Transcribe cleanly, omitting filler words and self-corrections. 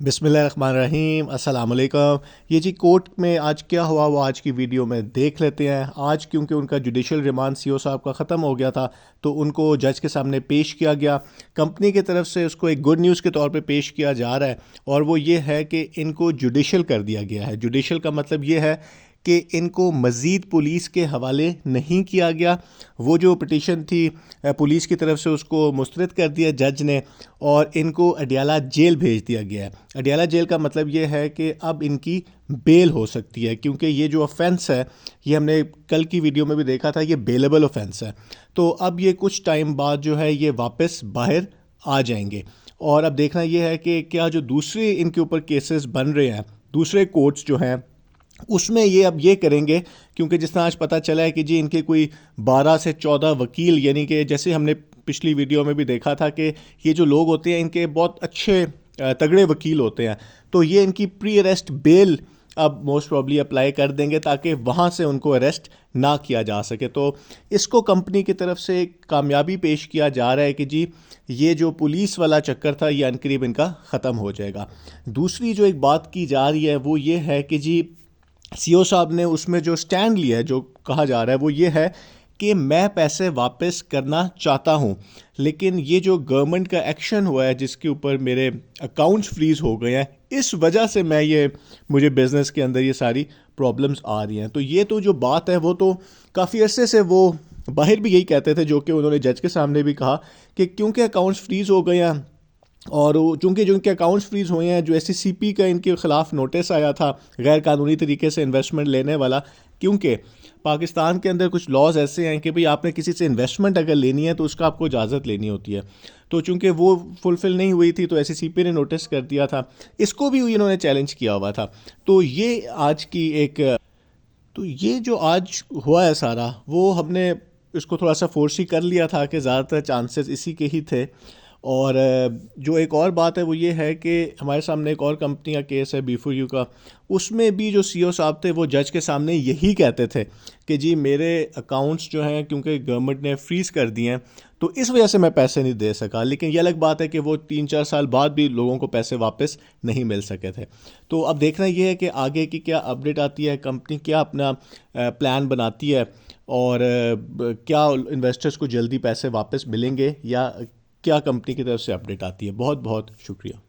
बिस्मिल्लाहिर्रहमानिर्रहीम, अस्सलाम वालेकुम। ये जी कोर्ट में आज क्या हुआ वो आज की वीडियो में देख लेते हैं। आज क्योंकि उनका जुडिशल रिमांड सीओ साहब का ख़त्म हो गया था तो उनको जज के सामने पेश किया गया। कंपनी की तरफ से उसको एक गुड न्यूज़ के तौर पे पेश किया जा रहा है और वो ये है कि इनको जुडिशल कर दिया गया है। जुडिशल का मतलब ये है कि इनको मज़ीद पुलिस के हवाले नहीं किया गया। वो जो पिटीशन थी पुलिस की तरफ से उसको मुस्तरद कर दिया जज ने और इनको अडियाला जेल भेज दिया गया है। अडियाला जेल का मतलब ये है कि अब इनकी बेल हो सकती है क्योंकि ये जो ऑफेंस है ये हमने कल की वीडियो में भी देखा था, ये बेलेबल ऑफेंस है। तो अब ये कुछ टाइम बाद जो है ये वापस बाहर आ जाएंगे और अब देखना ये है कि क्या जो दूसरे इनके ऊपर केसेस बन रहे हैं दूसरे कोर्ट्स जो हैं उसमें ये अब ये करेंगे, क्योंकि जिस तरह आज पता चला है कि जी इनके कोई 12 से 14 वकील, यानी कि जैसे हमने पिछली वीडियो में भी देखा था कि ये जो लोग होते हैं इनके बहुत अच्छे तगड़े वकील होते हैं, तो ये इनकी प्री अरेस्ट बेल अब मोस्ट प्रॉब्ली अप्लाई कर देंगे ताकि वहाँ से उनको अरेस्ट ना किया जा सके। तो इसको कंपनी की तरफ से एक कामयाबी पेश किया जा रहा है कि जी ये जो पुलिस वाला चक्कर था ये अनकरीब इनका ख़त्म हो जाएगा। दूसरी जो एक बात की जा रही है वो ये है कि जी सीओ साहब ने उसमें जो स्टैंड लिया है, जो कहा जा रहा है वो ये है कि मैं पैसे वापस करना चाहता हूँ, लेकिन ये जो गवर्नमेंट का एक्शन हुआ है जिसके ऊपर मेरे अकाउंट्स फ्रीज हो गए हैं, इस वजह से मुझे बिज़नेस के अंदर ये सारी प्रॉब्लम्स आ रही हैं। तो ये तो जो बात है वो तो काफ़ी अरसे से वो बाहर भी यही कहते थे, जो कि उन्होंने जज के सामने भी कहा कि क्योंकि अकाउंट्स फ्रीज हो गए हैं और चूँकि जो इनके अकाउंट्स फ्रीज हुए हैं, जो SECP का इनके ख़िलाफ़ नोटिस आया था गैर कानूनी तरीके से इन्वेस्टमेंट लेने वाला, क्योंकि पाकिस्तान के अंदर कुछ लॉज ऐसे हैं कि भाई आपने किसी से इन्वेस्टमेंट अगर लेनी है तो उसका आपको इजाज़त लेनी होती है। तो चूँकि वो फुलफ़िल नहीं हुई थी तो SECP ने नोटिस कर दिया था, इसको भी इन्होंने चैलेंज किया हुआ था। तो ये आज की एक तो ये जो आज हुआ है सारा, वो हमने इसको थोड़ा सा फोर्स ही कर लिया था कि ज़्यादातर चांसेस इसी के ही थे। और जो एक और बात है वो ये है कि हमारे सामने एक और कंपनी का केस है B4U का। उसमें भी जो CEO साहब थे वो जज के सामने यही कहते थे कि जी मेरे अकाउंट्स जो हैं क्योंकि गवर्नमेंट ने फ्रीज़ कर दिए हैं तो इस वजह से मैं पैसे नहीं दे सका। लेकिन ये अलग बात है कि वो 3-4 साल बाद भी लोगों को पैसे वापस नहीं मिल सके थे। तो अब देखना ये है कि आगे की क्या अपडेट आती है, कंपनी क्या अपना प्लान बनाती है और क्या इन्वेस्टर्स को जल्दी पैसे वापस मिलेंगे या क्या कंपनी की तरफ से अपडेट आती है। बहुत बहुत शुक्रिया।